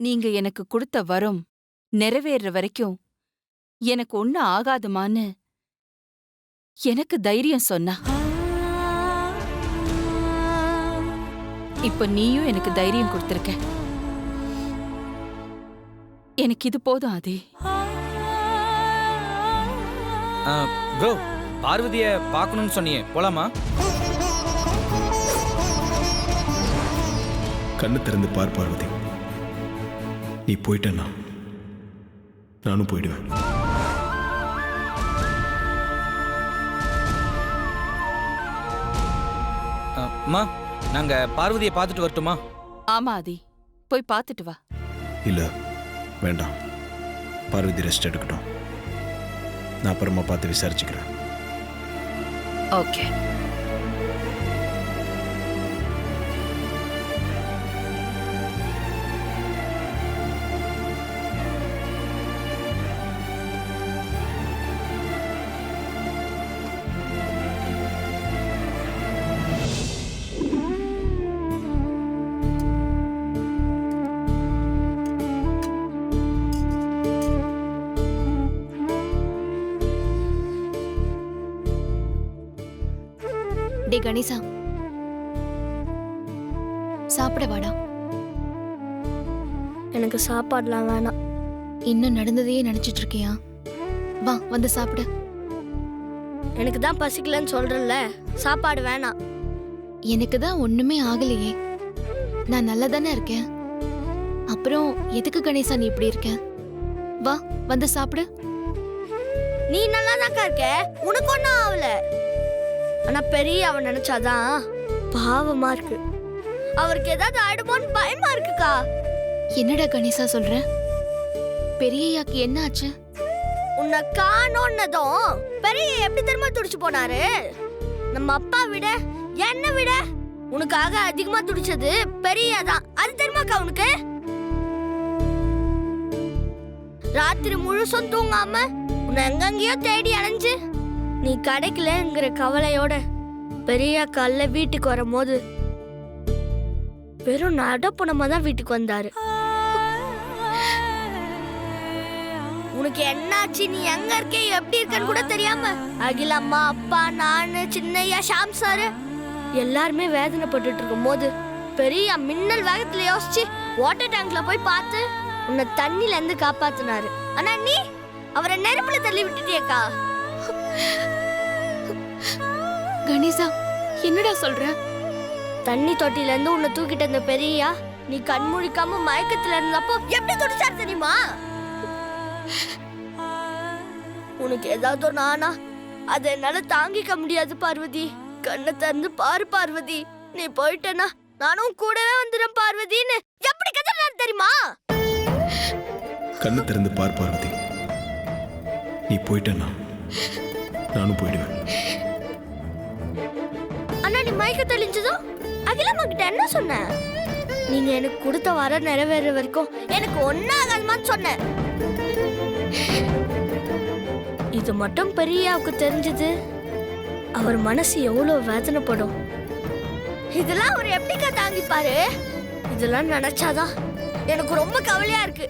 நீங்க எனக்கு கொடுத்த வரம் நிறைவேற வரைக்கும் எனக்கு ஒண்ணு ஆகாதுமான்னு எனக்கு தைரியம் சொன்னா. இப்ப நீயும் எனக்கு தைரியம் கொடுத்திருக்க. எனக்கு இது போதும் ஆதி. ப்ரோ, பார்வதிய பார்க்கணும்னு சொன்னியே, போலாமா? கண்ணு திறந்து பார் பார்வதி. நீ போயிட்டேன்னா நானும் போயிடுவேன். அம்மா, நாங்க பார்வதியை பார்த்துட்டு வரட்டுமா? ஆமா ஆதி, போய் பார்த்துட்டு வா. இல்ல வேண்டாம், பார்வதி ரெஸ்ட் எடுக்கட்டும். நான் அப்புறமா பார்த்து விசாரிச்சுக்கிறேன். ஓகே. டே கணேசா, சாப்பிட வாடா. எனக்கு சாப்பாடுலாம் வேணாம். இன்னும் நடந்ததையே நினைச்சிட்டு இருக்கியா? வா வந்து சாப்பிடு. எனக்கு தான் பசிக்கலன்னு சொல்றேன்ல, சாப்பாடு வேணாம். எனக்கு தான் ஒண்ணுமே ஆகலையே, நான் நல்லா தானே இருக்கேன். அப்புறம் எதுக்கு கணேசா நீ இப்படி இருக்க? வா வந்து சாப்பிடு. நீ நல்லா தான்க்கா இருக்க, உனக்கு ஒன்றும் ஆகல. ஆனா பெரிய அவன் நினைச்சாதான் பாவமா இருக்கு. அவருக்கு ஏதாவது ஆயிடுமோன்னு பயமா இருக்குக்கா. என்னடா கணேசா சொல்ற? பெரியய்யாக்கு என்ன ஆச்சு? உன்னை காணோன்னதும் பெரிய எப்படி தெரியுமா துடிச்சு போனாரு? நம்ம அப்பா விட என்ன விட உனக்காக அதிகமா துடிச்சது பெரியதான். அது தெரியுமாக்கா உனக்கு? ராத்திரி முழுசும் தூங்காம உன்னை எங்கெங்கயோ தேடி அலைஞ்சு நீ கிடைக்கலங்கிற கவலையோட பெரிய காலைல வீட்டுக்கு வரும்போது வெறும் நடப்புணமா தான் வீட்டுக்கு வந்தாரு. உனக்கு என்னாச்சு, நீ எங்க இருக்க, எப்படி இருக்கன்னு கூட தெரியாம அகில அம்மா, அப்பா, நானு, சின்னையா, ஷாம் சாரு எல்லாருமே வேதனைப்பட்டு இருக்கும் போது பெரிய மின்னல் வேகத்துல யோசிச்சு வாட்டர் டேங்க்ல போய் பார்த்து உன்னை தண்ணில இருந்து காப்பாத்தினாரு. ஆனா நீ அவரை நெருப்புல தள்ளி விட்டுட்டியக்கா. கணேசா என்னடா சொல்ற? தண்ணி தொட்டில இருந்து உன்னை தூக்கிட்டு அந்த பெரியா நீ கண் முழிக்காம மயக்கத்துல இருந்தப்போ எப்படி துடிச்சாரு தெரியுமா? உனக்கு ஏதாவது நானா அதை என்னால தாங்கிக்க முடியாது பார்வதி. கண்ணை திறந்து பாரு பார்வதி. நீ போயிட்டேனா நானும் கூடவே வந்துடும் பார்வதின்னு எப்படி கதறாரு தெரியுமா? கண்ணு திறந்து பார் பார்வதி. நீ போயிட்டேன்னா நானும் போயிடுவேன். அண்ணா நீ மயக்க தெளிஞ்சதும் அகிலம்மா கிட்ட என்ன சொன்ன? நீங்க எனக்கு கொடுத்த வர நிறைவேற வரைக்கும் எனக்கு ஒன்னாகாதுமான்னு சொன்ன. இது மட்டும் பெரியாவுக்கு தெரிஞ்சது அவர் மனசு எவ்வளவு வேதனைப்படும். இதெல்லாம் அவர் எப்படிக்கா தாங்கிப்பாரு? இதெல்லாம் நினைச்சாதான் எனக்கு ரொம்ப கவலையா இருக்கு.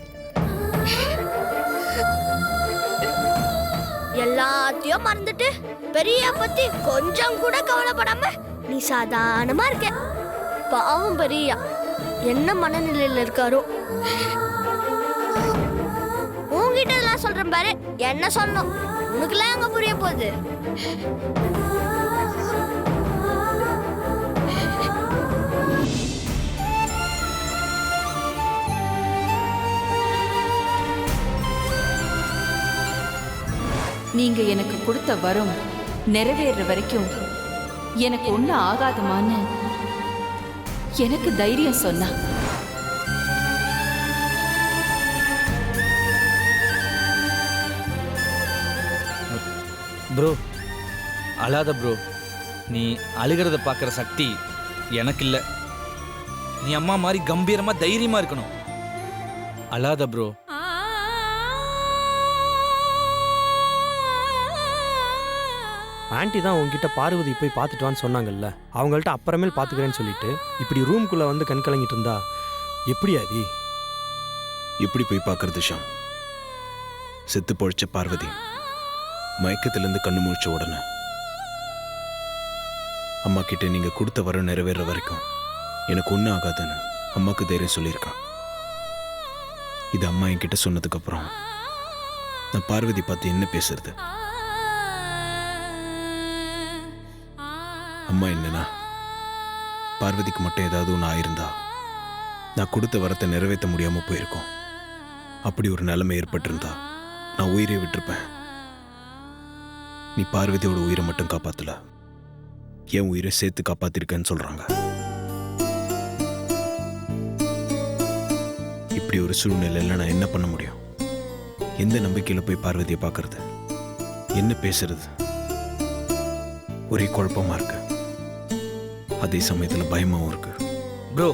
எல்லாத்தையும் மறந்துட்டு பெரியா பத்தி கொஞ்சம் கூட கவலைப்படாம நீ சாதாரணமா இருக்க. பாவம் பெரியா என்ன மனநிலையில இருக்காரோ. உன்கிட்ட எல்லாம் சொல்றேன் பாரு, என்ன சொல்லணும் உனக்குலாம் அங்க புரிய போகுது. நீங்க எனக்கு கொடுத்த வரம் நிறைவேற வரைக்கும் எனக்கு ஒண்ணு ஆகாதுமான்னு எனக்கு தைரியம் சொன்னா. ப்ரோ, அழாத ப்ரோ. நீ அழுகிறத பார்க்குற சக்தி எனக்கு இல்லை. நீ அம்மா மாதிரி கம்பீரமா தைரியமா இருக்கணும். அழாத ப்ரோ. ஆன்ட்டி தான் உங்ககிட்ட பார்வதி போய் பார்த்துட்டு வான்னு சொன்னாங்கல்ல, அவங்கள்ட்ட அப்புறமேல் பார்த்துக்கிறேன்னு சொல்லிட்டு இப்படி ரூம்குள்ளே வந்து கண் கலங்கிட்டு இருந்தா எப்படி ஆதி? எப்படி போய் பார்க்கறது ஷாம்? செத்து பொழைச்ச பார்வதி மயக்கத்திலிருந்து கண்ணு முழிச்ச உடனே அம்மா கிட்ட நீங்க கொடுத்த வரம் நிறைவேற வரைக்கும் எனக்கு ஒன்றும் ஆகாதுன்னு அம்மாக்கு தைரியம் சொல்லியிருக்கான். இது அம்மா என்கிட்ட சொன்னதுக்கு அப்புறம் நான் பார்வதி பார்த்து என்ன பேசுறது? அம்மா என்னன்னா, பார்வதிக்கு மட்டும் ஏதாவது ஒன்று ஆயிருந்தா நான் கொடுத்த வரத்தை நிறைவேற்ற முடியாம போயிருக்கோம். அப்படி ஒரு நிலைமை ஏற்பட்டிருந்தா நான் உயிரை விட்டிருப்பேன். நீ பார்வதியோட உயிரை மட்டும் காப்பாத்தல, என் உயிரை சேர்த்து காப்பாத்திருக்கேன்னு சொல்றாங்க. இப்படி ஒரு சூழ்நிலையில நான் என்ன பண்ண முடியும்? எந்த நம்பிக்கையில போய் பார்வதியை பார்க்கறது? என்ன பேசுறது? ஒரே குழப்பமா இருக்கு, அதே சமயத்துல பயமாவும் இருக்கு. ப்ரோ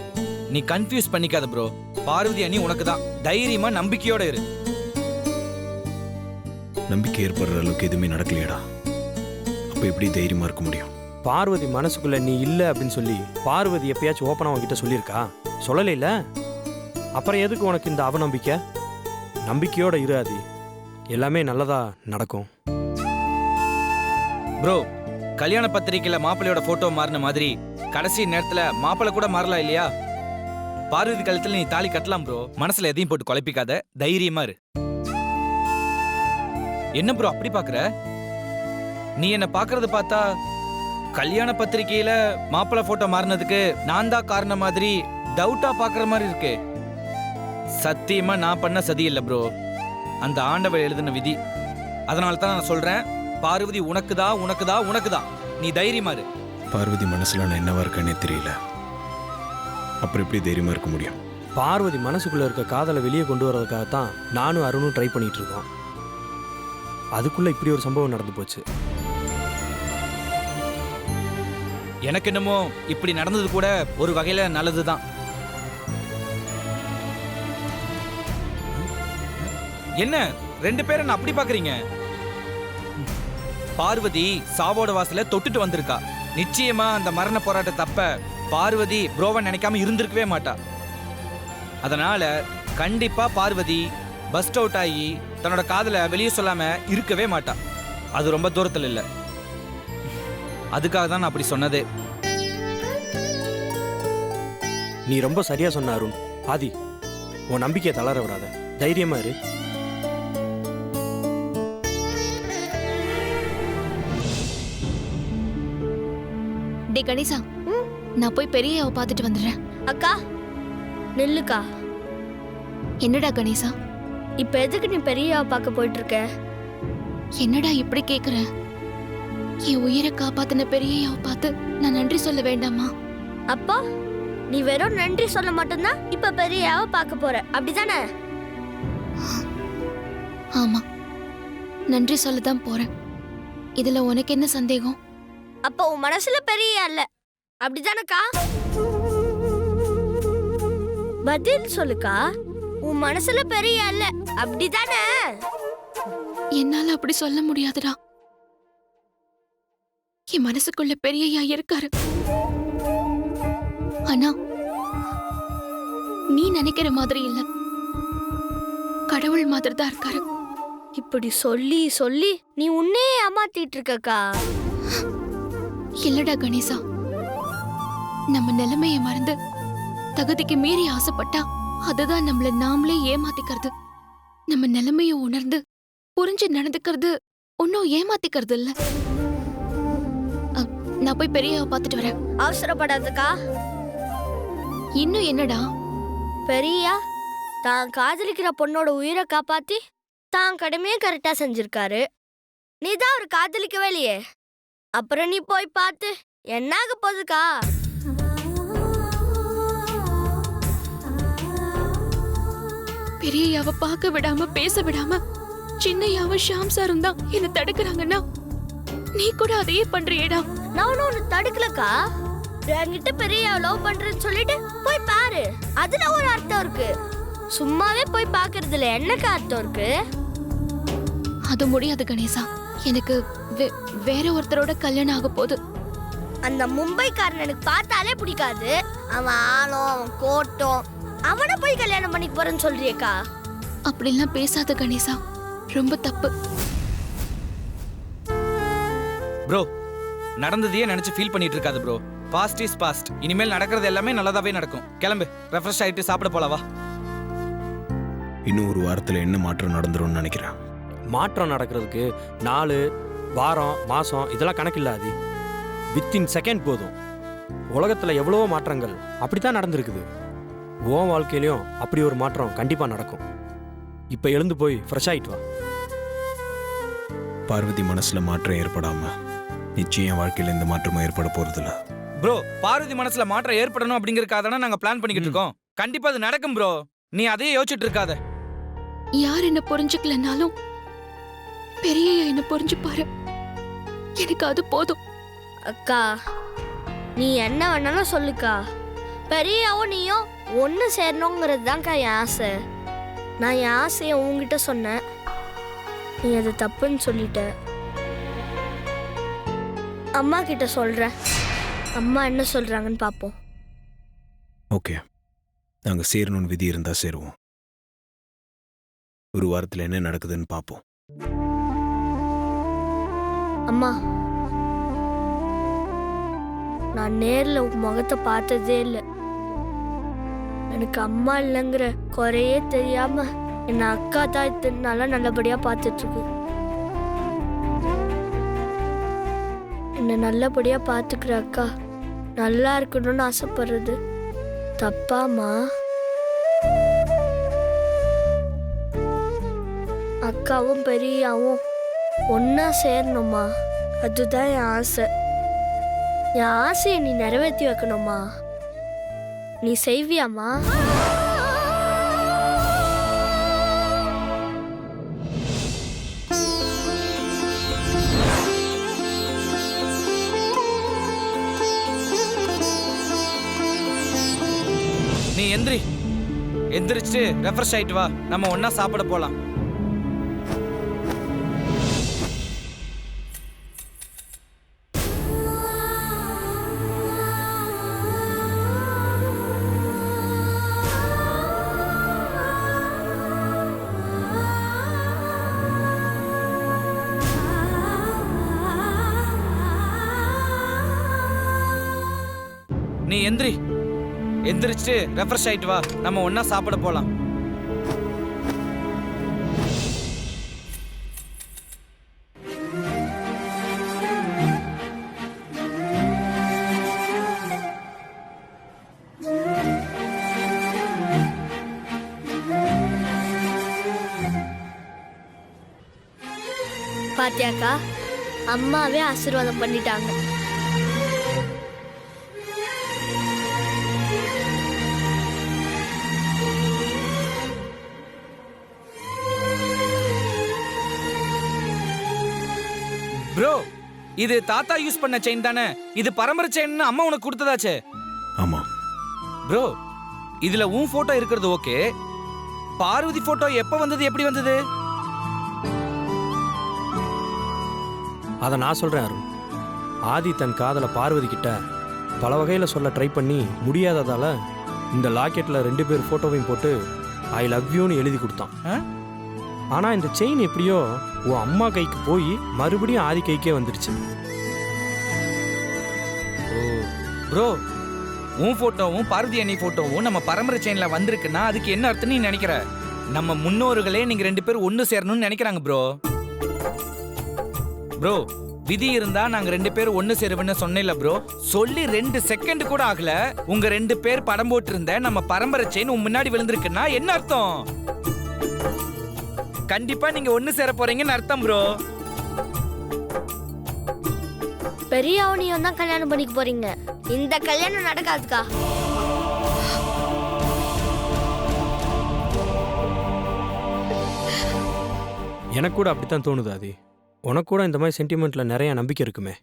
நீ கன்ஃபியூஸ் பண்ணிக்காத ப்ரோ. பார்வதி அண்ணி உனக்கு தான். தைரியமா நம்பிக்கையோட இரு. நம்பிக்கை ஏற்படுற அளவுக்கு எதுவுமே நடக்கலையடா. அப்ப எப்படி தைரியமா இருக்க முடியும்? பார்வதி மனசுக்குள்ள நீ இல்லை அப்படின்னு சொல்லி பார்வதி எப்பயாச்சும் ஓப்பனாக உன்கிட்ட சொல்லியிருக்கா? சொல்லலை இல்லை. அப்புறம் எதுக்கு உனக்கு இந்த அவநம்பிக்கை? நம்பிக்கையோட இரு ஆதி, எல்லாமே நல்லதா நடக்கும். ப்ரோ கல்யாண பத்திரிக்கையில மாப்பிள்ளையோட போட்டோ மாறின மாதிரி கடைசி நேரத்துல மாப்பிள்ளை கூட மாறலாம் இல்லையா? பார்வதி கழுத்துல நீ தாலி கட்டலாம் ப்ரோ. மனசுல எதையும் போட்டு குழப்பிக்காத, தைரியமா இரு. என்ன ப்ரோ அப்படி பாக்குற? நீ என்ன பாக்குறது பார்த்தா கல்யாண பத்திரிக்கையில மாப்பிள்ளை போட்டோ மாறினதுக்கு நான் தான் காரணம் மாதிரி டவுட்டா பாக்குற மாதிரி இருக்கு. சத்தியமா நான் பண்ண சதி இல்ல ப்ரோ, அந்த ஆண்டவர் எழுதின விதி. அதனால தான் நான் சொல்றேன், பார்வதி உனக்குதா உனக்குதா உனக்குதா. நீ தைரியமா இரு. பார்வதி மனசுல நான் என்னவா இருக்கேன்னே தெரியல, அப்புறம் எப்படி தைரியமா இருக்க முடியும்? பார்வதி மனசுக்குள்ள இருக்க காதலை வெளியே கொண்டு வரதுக்காகத்தான் நானும் அருணும் ட்ரை பண்ணிட்டு இருக்கோம். அதுக்குள்ள இப்படி ஒரு சம்பவம் நடந்து போச்சு. எனக்கு என்னமோ இப்படி நடந்தது கூட ஒரு வகையில நல்லதுதான். என்ன ரெண்டு பேரும் என்ன அப்படி பாக்குறீங்க? பார்வதி சாவோட வாசல தொட்டுட்டு வந்திருக்கா. நிச்சயமா அந்த மரண போராட்ட தப்ப பார்வதி ப்ரோவன் நினைக்காம இருந்திருக்கவே மாட்டா. அதனால கண்டிப்பா பார்வதி பஸ்ட் அவுட் ஆகி தன்னோட காதலை வெளியே சொல்லாம இருக்கவே மாட்டா. அது ரொம்ப தூரத்தில் இல்லை. அதுக்காக தான் நான் அப்படி சொன்னதே. நீ ரொம்ப சரியா சொன்ன அருண். ஆதி, உன் நம்பிக்கையை தளர விடாத, தைரியமா இரு. டே கணேசா, நான் போய் பெரியயாவை பார்த்துட்டு வந்துடுறேன். அக்கா நில்லுக்கா. என்னடா கணேசா? இப்ப எதுக்கு நீ பெரியவ பார்க்க போயிட்டு இருக்க? என்னடா இப்படி கேக்குற? என் உயிரை காப்பாத்தின பெரியயாவை பார்த்து நான் நன்றி சொல்ல வேண்டாமா? அப்போ நீ வெறும் நன்றி சொல்ல மட்டும்தான் இப்ப பெரியவ பார்க்க போற, அப்படிதானே? ஆமா, நன்றி சொல்லதான் போறேன். இதுல உனக்கு என்ன சந்தேகம்? அப்ப உன் மனசுல பெரிய இல்ல, அப்படிதானக்கா? பதில் சொல்லுக்கா. உன் மனசுல பெரிய இல்ல, அப்படிதானே? என்னால அப்படி சொல்ல முடியாதுடா. என் மனசுக்குள்ள பெரியயா இருக்காரு. ஆனா நீ நினைக்கிற மாதிரி இல்ல, கடவுள் மாதிரி தான் இருக்காரு. இப்படி சொல்லி சொல்லி நீ உன்னையே ஏமாத்திட்டு இருக்கக்கா. இல்லடா கணேசா, நம்ம நிலைமைய மறந்து தகுதிக்கு மீறி ஆசைப்பட்டா அதுதான் நம்மள நாமளே ஏமாத்திக்கிறது. நம்ம நிலைமைய உணர்ந்து புரிஞ்சு நடந்துக்கிறது ஒன்னும் ஏமாத்திக்கிறது இல்ல. நான் போய் பெரியவ பார்த்துட்டு வரேன். அவசரப்படாதக்கா. இன்னும் என்னடா? பெரியா தான் காதலிக்கிற பொண்ணோட உயிரை காப்பாத்தி தான் கடமையே கரெக்டா செஞ்சிருக்காரு. நீ தான் அவர் காதலிக்கவே இல்லையே, அப்புறம் நீ போய் பார்த்து என்னாக போகுதுக்கா? பெரியயாவ பார்க்க விடாம பேச விடாம சின்னையாவ ஷாம் சாரும் தான் என்ன தடுக்கிறாங்கன்னா நீ கூட அதையே பண்றியேடா. நான் ஒன்னு தடுக்கலக்கா. என்கிட்ட பெரிய லவ் பண்றேன்னு சொல்லிட்டு போய் பாரு, அதுல ஒரு அர்த்தம் இருக்கு. சும்மாவே போய் பாக்குறதுல என்னக்கா அர்த்தம் இருக்கு? அது முடியாது கணேசா. எனக்கு வேற ஒருத்தரோட கல்யாணம் ஆக போகுது. அந்த மும்பைக்காரன் எனக்கு பார்த்தாலே பிடிக்காது. அவன் ஆளும் அவன் கோட்டம் அவனை போய் கல்யாணம் பண்ணிக்க போறேன்னு சொல்றியேக்கா? அப்படிலாம் பேசாத கணேசா, ரொம்ப தப்பு. ப்ரோ, நடந்ததையே நினைச்சு ஃபீல் பண்ணிட்டு இருக்காது ப்ரோ. Past is past. இனிமேல் நடக்கிறது எல்லாமே நல்லதாவே நடக்கும். கிளம்பு, ரெஃப்ரெஷ் ஆயிட்டு சாப்பிட போலாம் வா. இன்னும் ஒரு வாரத்தில் என்ன மாற்றம் நடந்துரும்னு நினைக்கிறேன். மாற்றம் நடக்கிறதுக்கு நாள், வாரம், மாதம் இதெல்லாம் கணக்கில்ல ஆதி. வித்தின் செகண்ட் போதும். உலகத்தில் எவ்வளவோ மாற்றங்கள் அப்படித்தான் நடந்திருக்குது. உன் வாழ்க்கையிலையும் அப்படி ஒரு மாற்றம் கண்டிப்பாக நடக்கும். இப்போ எழுந்து போய் ஃப்ரெஷ் ஆகிட்டு வா. பார்வதி மனசுல மாற்றம் ஏற்படாம நிச்சயம் என் வாழ்க்கையில இந்த மாற்றமும் ஏற்பட போறதில்ல. ப்ரோ, பார்வதி மனசுல மாற்றம் ஏற்படணும் அப்படிங்கறதுக்காக தானே நாங்க பிளான் பண்ணிக்கிட்டு இருக்கோம். கண்டிப்பா அது நடக்கும் ப்ரோ. நீ அதையே யோசிச்சுட்டு இருக்காத. யார் என்ன புரிஞ்சுக்கலனாலும் பெரியய்யா என்ன புரிஞ்சுப்பாரு. எனக்கு அது போதும். அக்கா, நீ என்ன வேணாலும் சொல்லுக்கா. பெரியாவும் நீயும் ஒன்று சேரணுங்கிறது தான்க்கா என் ஆசை. நான் என் ஆசையை உங்ககிட்ட சொன்னேன், நீ அது தப்புன்னு சொல்லிட்ட. அம்மா கிட்ட சொல்றேன், அம்மா என்ன சொல்றாங்கன்னு பார்ப்போம். ஓகே, நாங்க சேரணும்னு விதி இருந்தா சேருவோம். ஒரு வாரத்தில் என்ன நடக்குதுன்னு பார்ப்போம். அம்மா, நான் நேர்ல உன் முகத்தை பார்த்ததே இல்லை. எனக்கு அம்மா இல்லைங்கிற குறையே தெரியாம என்ன அக்கா தான் இத்தனை நாளா நல்லபடியா பார்த்துட்டு இருக்கு. என்ன நல்லபடியா பார்த்துக்கிற அக்கா நல்லா இருக்கணும்னு ஆசைப்படுறது தப்பாமா? அக்காவும் பெரியாவும் ஒன்னா சேரணுமா? அதுதான் என் ஆசை. என் ஆசையை நீ நிறைவேற்றி வைக்கணுமா? நீ செய்வியாமா? நீ எந்திரிச்சு ரெஃப்ரெஷ் ஆயிட்டு வா. நம்ம ஒண்ணா சாப்பிட போலாம். நீ எந்திரிச்சு ரெஃப்ரெஷ் ஆயிட்டு வா. நம்ம ஒண்ணா சாப்பிட போலாம். பாத்தியாக்கா, அம்மாவே ஆசீர்வாதம் பண்ணிட்டாங்க. ப்ரோ, இது தாத்தா யூஸ் பண்ண செயின் தானே? இது பரம்பரை செயின் அம்மா உனக்கு கொடுத்ததாச்சே. ஆமா ப்ரோ, இதுல உன் போட்டோ இருக்கிறது ஓகே. பார்வதி போட்டோ எப்ப வந்தது, எப்படி வந்தது? அதை நான் சொல்கிறேன் அருண். ஆதி தன் காதலை பார்வதி கிட்ட பல வகையில் சொல்ல ட்ரை பண்ணி முடியாததால் இந்த லாக்கெட்டில் 2 பேர் ஃபோட்டோவையும் போட்டு ஐ லவ் யூன்னு எழுதி கொடுத்தான். ஆனால் இந்த செயின் எப்படியோ உன் அம்மா கைக்கு போய் மறுபடியும் ஆதி கைக்கே வந்துடுச்சு. ஓ ப்ரோ, உன் போட்டோவும் பார்வதி அண்ணி போட்டோவும் நம்ம பரம்பரை செயின்ல வந்திருக்குன்னா அதுக்கு என்ன அர்த்தம் நீ நினைக்கிற? நம்ம முன்னோர்களே நீங்க 2 பேரும் ஒன்னு சேரணும்னு நினைக்கிறாங்க ப்ரோ. ப்ரோ, விதி இருந்தா நாங்க 2 பேரும் ஒன்னு சேருவேன்னு சொன்னேன்ல ப்ரோ. சொல்லி 2 செகண்ட் கூட ஆகல, உங்க 2 பேர் படம் போட்டு இருந்த நம்ம பரம்பரை செயின் உன் முன்னாடி விழுந்திருக்குன்னா என்ன அர்த்தம்? கண்டிப்பா நீங்க ஒன்னு சேர போறீங்கன்னு அர்த்தம் ப்ரோ. பெரியவனையும் தான் கல்யாணம் பண்ணிக்க போறீங்க. இந்த கல்யாணம் நடக்காதுக்கா. எனக்கு கூட அப்படித்தான் தோணுது ஆதி. உனக்கு கூட இந்த மாதிரி சென்டிமெண்ட்ல நிறைய நம்பிக்கை இருக்குமே.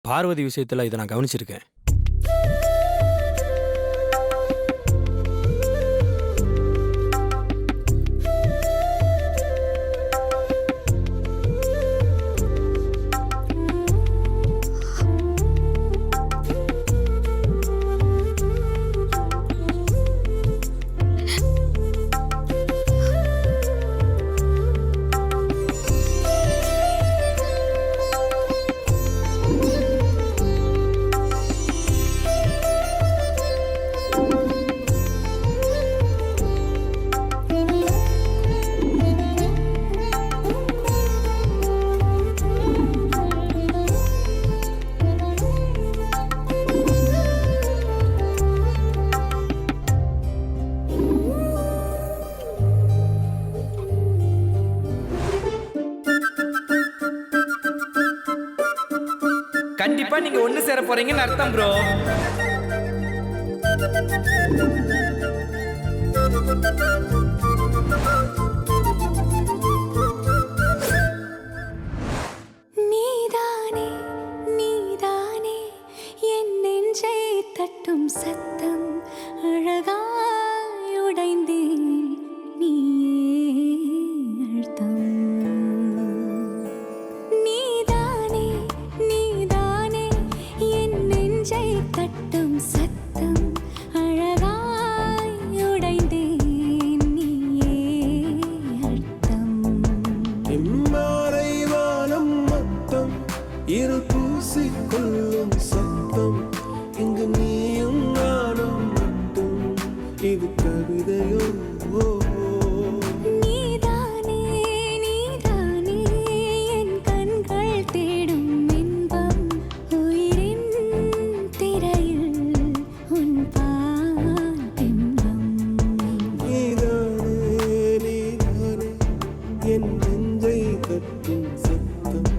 பார்வதி விஷயத்தில் இதை நான் கவனிச்சிருக்கேன். நீங்க ஒண்ணு சேர போறீங்கன்னு அர்த்தம் ப்ரோ. நீதானே நீதானே என் நெஞ்சை தட்டும் சத்தம் அழகாய் உடைந்தேன் நீயே அழுத்தம். நீதானே நீதானே என் நெஞ்சை தட்டும் சத்தம் அழகாய் உடைந்தேன் நீயே அழுத்தம். இம்மாலை வானம் மொத்தம் இருள் பூசிக்கொள்ளும் சத்தம் இங்கு நீயும் நானும் மட்டும் இது கவிதையோ? நீதானே நீதானே என் கண்கள் தேடும் இன்பம் உயிரின் திரையில் உன் பால் பிம்பம். நீதானே நீதானே என் நெஞ்சை தட்டும் சத்தம்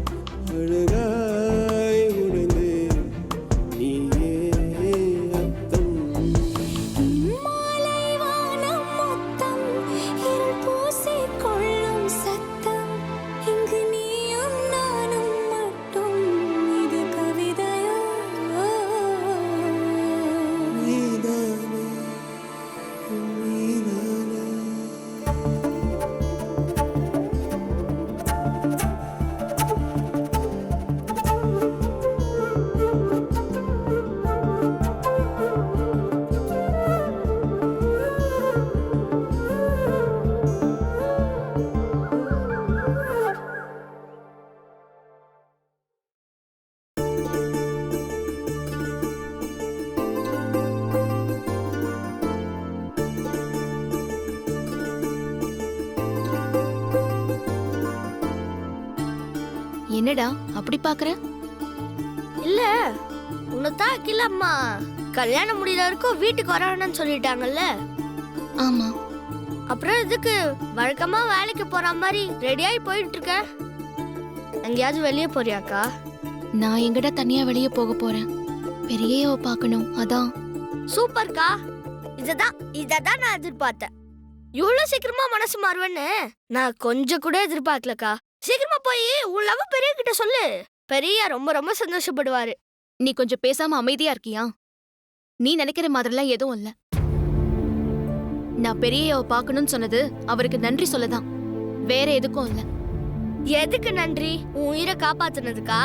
அழகாய் உடைந்தேன் நீயே அர்த்தம். மாலை வானம் மொத்தம் இருள் பூசிக்கொள்ளும் சத்தம் இங்கு நீயும் நானும் மட்டும் இது கவிதையோ? நீதானே நீதானே என்னடா அப்படி பாக்குற? இல்ல உனதான் அகில அம்மா கல்யாணம் முடியற வரைக்கும் வீட்டுக்கு வர வேணாம்னு சொல்லிட்டாங்கல்ல. ஆமா, அப்புறம் இதுக்கு வழக்கமா வேலைக்கு போற மாதிரி ரெடியாகி போயிட்டு இருக்க. எங்கேயாவது வெளியே போறியாக்கா? நான் எங்கடா தனியா வெளியே போக போறேன்? பெரியவ பார்க்கணும், அதான். சூப்பர்க்கா. இததான் நான் எதிர்பார்த்தேன். இவ்வளவு சீக்கிரமா மனசு மாறுவேன்னு நான் கொஞ்சம் கூட எதிர்பார்க்கலக்கா. சீக்கிரமா போய் உன் லவ் பெரிய கிட்ட சொல்லு. பெரிய ரொம்ப ரொம்ப சந்தோஷப்படுவாரு. நீ கொஞ்சம் பேசாம அமைதியா இருக்கியா? நீ நினைக்கிற மாதிரிலாம் எதுவும் இல்ல. நான் பெரியவ பார்க்கணும்னு சொன்னது அவருக்கு நன்றி சொல்லதான், வேற எதுக்கும் இல்ல. எதுக்கு நன்றி? உன் உயிரை காப்பாத்துனதுக்கா?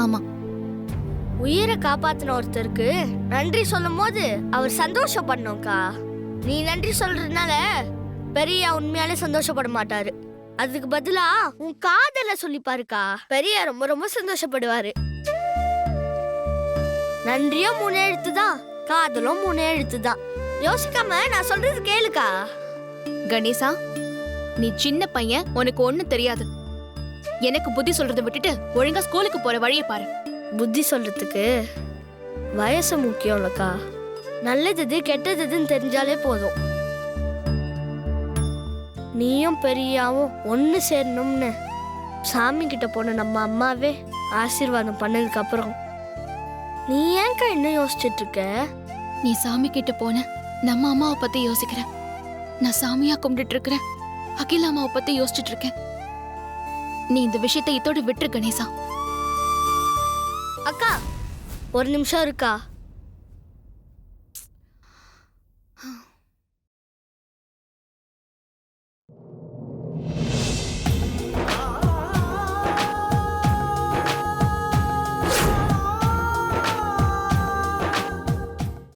ஆமா, உயிரை காப்பாத்தின ஒருத்தருக்கு நன்றி சொல்லும் போது அவர் சந்தோஷப்படணும்க்கா. நீ நன்றி சொல்றதுனால பெரிய உண்மையாலே சந்தோஷப்பட மாட்டாரு. அதுக்கு பதிலா உன் காதல சொல்லி பாருக்கா. பெரிய ரொம்ப ரொம்ப சந்தோஷப்படுவாரு. நன்றியும் 3 எழுத்து தான், காதலும் 3 எழுத்து தான். யோசிக்காம நான் சொல்றது கேளுக்கா. கணேசா, நீ சின்ன பையன், உனக்கு ஒண்ணும் தெரியாது. எனக்கு புத்தி சொல்றதை விட்டுட்டு ஒழுங்கா ஸ்கூலுக்கு போற வழியை பாரு. புத்தி சொல்றதுக்கு வயசு முக்கியம் இல்லக்கா. நல்லது கெட்டதுன்னு தெரிஞ்சாலே போதும். நீயும் பெரியாவும் ஒன்னு சேரணும்னு சாமி கிட்ட போன நம்ம அம்மாவே ஆசீர்வாதம் பண்ணதுக்கு அப்புறம் நீ ஏன்க்கா இன்னும் யோசிச்சுட்டு இருக்க? நீ சாமி கிட்ட போன நம்ம அம்மாவை பத்தி யோசிக்கிற, நான் சாமியா கும்பிட்டு இருக்கிறேன். அகில அம்மாவை பத்தி யோசிச்சுட்டு இருக்கேன். நீ இந்த விஷயத்தை இதோட விட்டுரு கணேசா. அக்கா ஒரு நிமிஷம் இருக்கா.